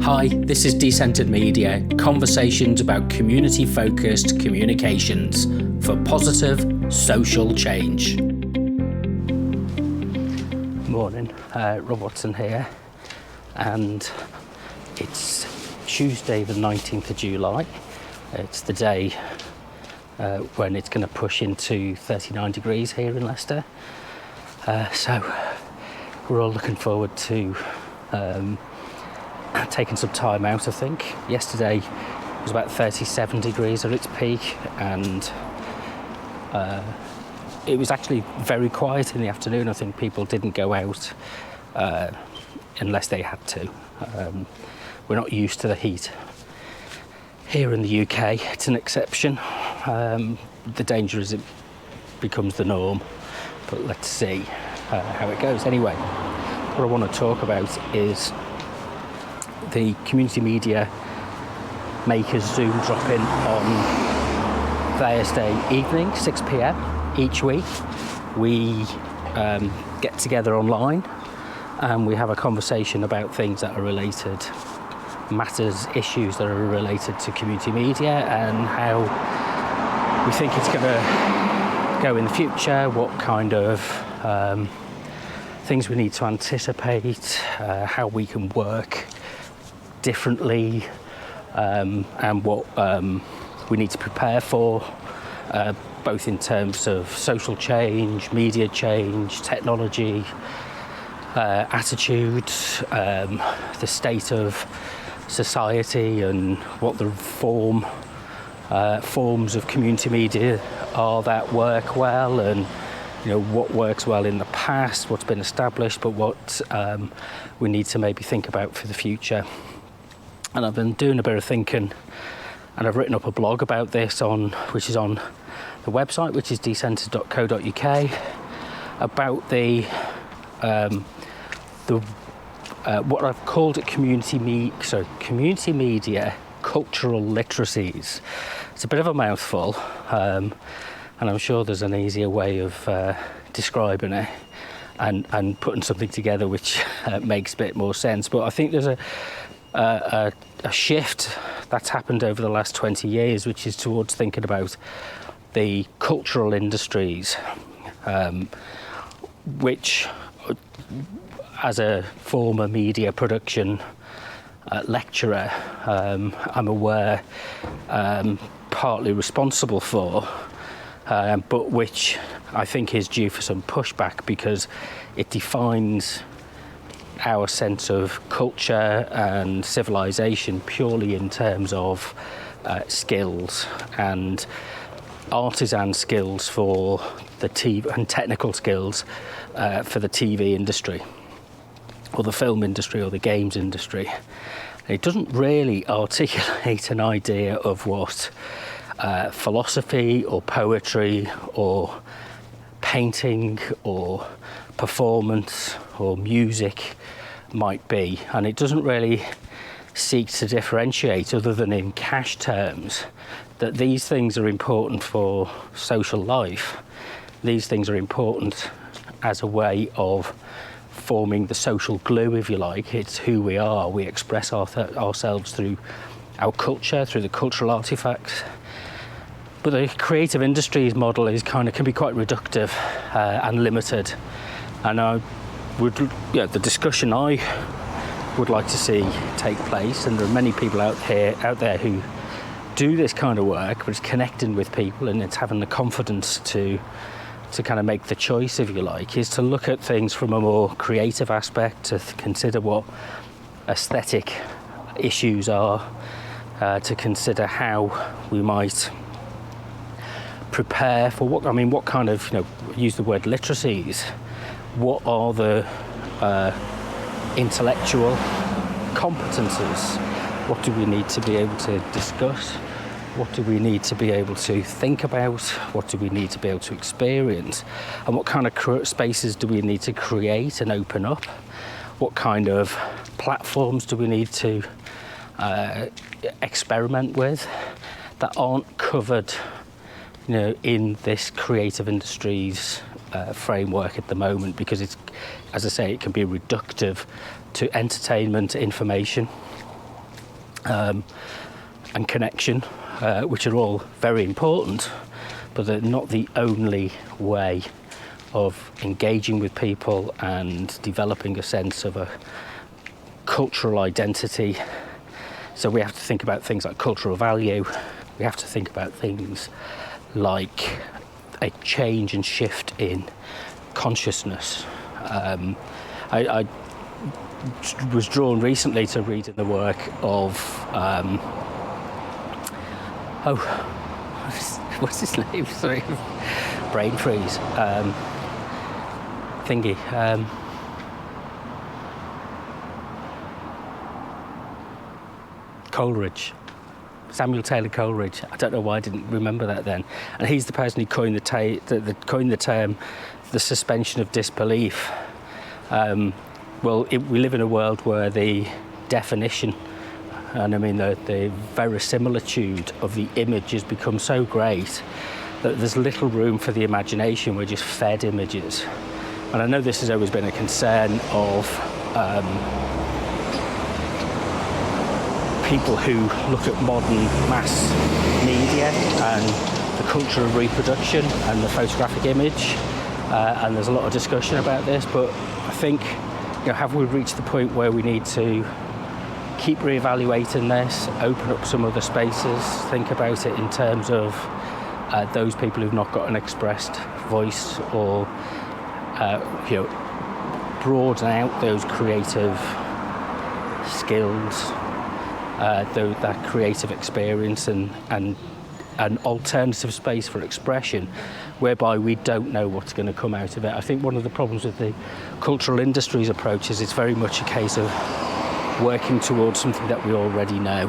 Hi, this is Decentered Media, conversations about community-focused communications for positive social change. Morning, Rob Watson here, and it's Tuesday the 19th of July. It's the day when it's going to push into 39 degrees here in Leicester. So we're all looking forward to taking some time out, I think. Yesterday was about 37 degrees at its peak, and it was actually very quiet in the afternoon. I think people didn't go out unless they had to. We're not used to the heat here in the UK. It's an exception. The danger is it becomes the norm, but let's see how it goes. Anyway, what I want to talk about is the community media makers Zoom drop-in on Thursday evening, 6 p.m. each week. We get together online and we have a conversation about things that are related, matters, issues that are related to community media and how we think it's going to go in the future, what kind of things we need to anticipate, how we can work differently, and what we need to prepare for, both in terms of social change, media change, technology, attitudes, the state of society and what the forms of community media are that work well, and what works well in the past, what's been established, but what we need to maybe think about for the future. And I've been doing a bit of thinking, and I've written up a blog about this which is on the website, which is decentered.co.uk, about the what I've called it community media cultural literacies. It's a bit of a mouthful, and I'm sure there's an easier way of describing it and putting something together which makes a bit more sense. But I think there's a shift that's happened over the last 20 years, which is towards thinking about the cultural industries, which, as a former media production lecturer, I'm aware partly responsible for, but which I think is due for some pushback because it defines our sense of culture and civilization purely in terms of skills and artisan skills for the TV and technical skills for the TV industry or the film industry or the games industry. It doesn't really articulate an idea of what philosophy or poetry or painting or performance or music might be, and it doesn't really seek to differentiate other than in cash terms that these things are important for social life. These things are important as a way of forming the social glue, if you like. It's who we are. We express ourselves through our culture, through the cultural artifacts. But the creative industries model can be quite reductive and limited. And the discussion I would like to see take place, and there are many people out there who do this kind of work, but it's connecting with people and it's having the confidence to kind of make the choice, if you like, is to look at things from a more creative aspect, to consider what aesthetic issues are, to consider how we might prepare for what kind of, use the word literacies. What are the intellectual competences? What do we need to be able to discuss? What do we need to be able to think about? What do we need to be able to experience? And what kind of spaces do we need to create and open up? What kind of platforms do we need to experiment with that aren't covered in this creative industries framework at the moment, because it's, as I say, it can be reductive to entertainment, information. and connection, which are all very important, but they're not the only way of engaging with people and developing a sense of a cultural identity. So we have to think about things like cultural value. We have to think about things like a change and shift in consciousness. I was drawn recently to reading the work of what's his name? Sorry, brain freeze. Coleridge. Samuel Taylor Coleridge. I don't know why I didn't remember that then. And he's the person who coined the term the suspension of disbelief. We live in a world where the definition, and I mean the verisimilitude of the image has become so great that there's little room for the imagination. We're just fed images. And I know this has always been a concern of people who look at modern mass media and the culture of reproduction and the photographic image, and there's a lot of discussion about this, but I think, have we reached the point where we need to keep reevaluating this, open up some other spaces, think about it in terms of those people who've not got an expressed voice, or broaden out those creative skills, that creative experience, and an alternative space for expression whereby we don't know what's going to come out of it. I think one of the problems with the cultural industry's approach is it's very much a case of working towards something that we already know,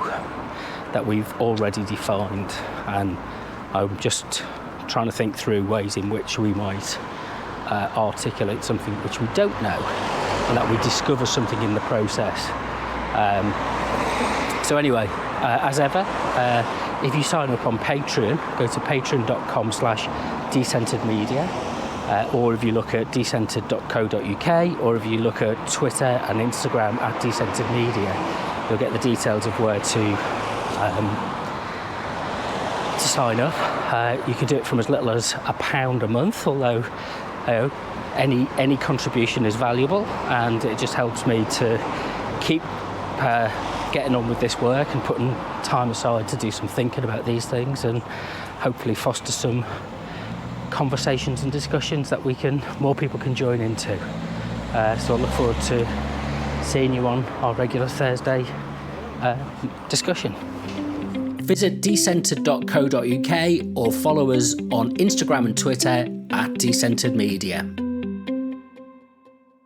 that we've already defined, and I'm just trying to think through ways in which we might articulate something which we don't know, and that we discover something in the process. So anyway, as ever, if you sign up on Patreon, go to patreon.com/decenteredmedia, or if you look at decentered.co.uk, or if you look at Twitter and Instagram at decenteredmedia, you'll get the details of where to sign up. You can do it from as little as £1 a month, although any contribution is valuable, and it just helps me to keep getting on with this work and putting time aside to do some thinking about these things, and hopefully foster some conversations and discussions that more people can join into. So I look forward to seeing you on our regular Thursday discussion. Visit decentered.co.uk or follow us on Instagram and Twitter at decenteredmedia.